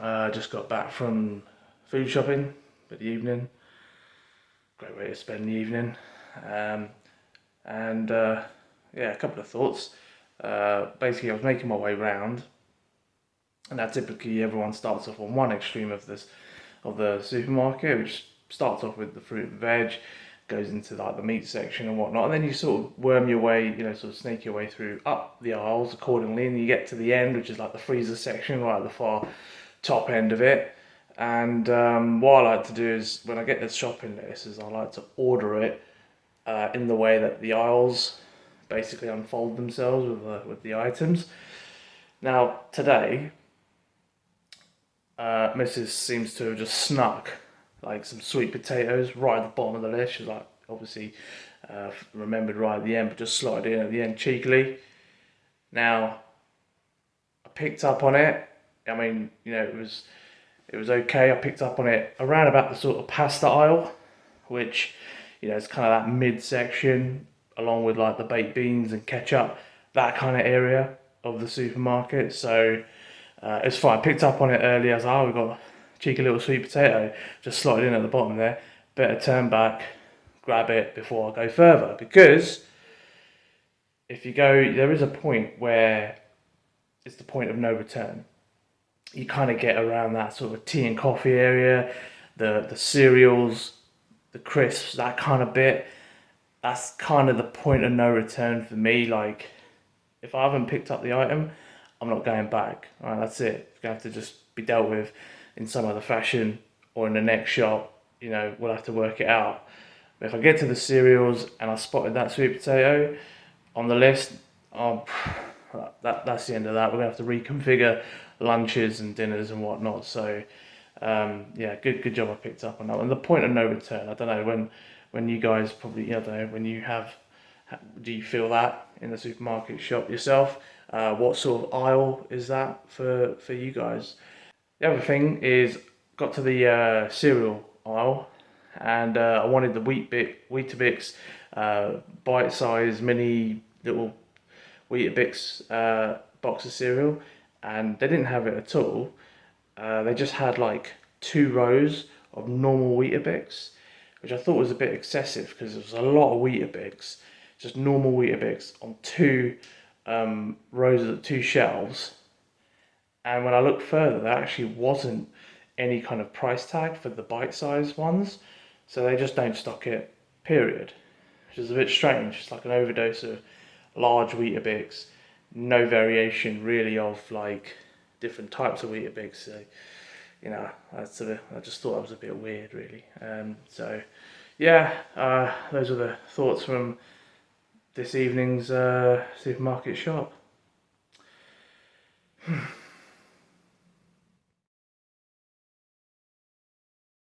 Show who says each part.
Speaker 1: Just got back from food shopping for the evening. Great way to spend the evening. Um, and yeah, a couple of thoughts. Basically, I was making my way round, and now typically everyone starts off on one extreme of the supermarket, which starts off with the fruit and veg, goes into like the meat section and whatnot, and then you sort of worm your way, sort of snake your way through up the aisles accordingly, and you get to the end, which is like the freezer section, right at the far top end of it. And what I like to do is when I get the shopping list, is I like to order it in the way that the aisles basically unfold themselves with the items. Now today, Mrs. seems to have just snuck like some sweet potatoes right at the bottom of the list. She's like obviously remembered right at the end, but just slotted in at the end cheekily. Now I picked up on it. I mean, it was okay. I picked up on it around about the sort of pasta aisle, which it's kind of that mid section, along with like the baked beans and ketchup, that kind of area of the supermarket. So it's fine. I picked up on it earlier. I was like, oh, we've got a cheeky little sweet potato just slotted in at the bottom there. Better turn back, grab it before I go further, because if you go, there is a point where it's the point of no return. You kind of get around that sort of tea and coffee area, the cereals, the crisps, that kind of bit. That's kind of the point of no return for me. Like, if I haven't picked up the item, I'm not going back. All right, that's it. It's going to have to just be dealt with in some other fashion or in the next shop. We'll have to work it out. But if I get to the cereals and I spotted that sweet potato on the list, oh, that's the end of that. We're going to have to reconfigure lunches and dinners and whatnot. So, yeah, good job I picked up on that one. The point of no return. I don't know when you guys probably, I don't know, when you have, do you feel that in the supermarket shop yourself? What sort of aisle is that for you guys? The other thing is, got to the cereal aisle, and I wanted the Weetabix bite-sized mini little Weetabix box of cereal, and they didn't have it at all. They just had like 2 rows of normal Weetabix, which I thought was a bit excessive because there was a lot of Weetabix, just normal Weetabix on 2 rows of 2 shelves. And when I looked further, there actually wasn't any kind of price tag for the bite-sized ones, so they just don't stock it. Period. Which is a bit strange. It's like an overdose of large Weetabix, no variation really of like different types of Weetabix. So, I just thought that was a bit weird, really. So, yeah, those are the thoughts from this evening's supermarket shop.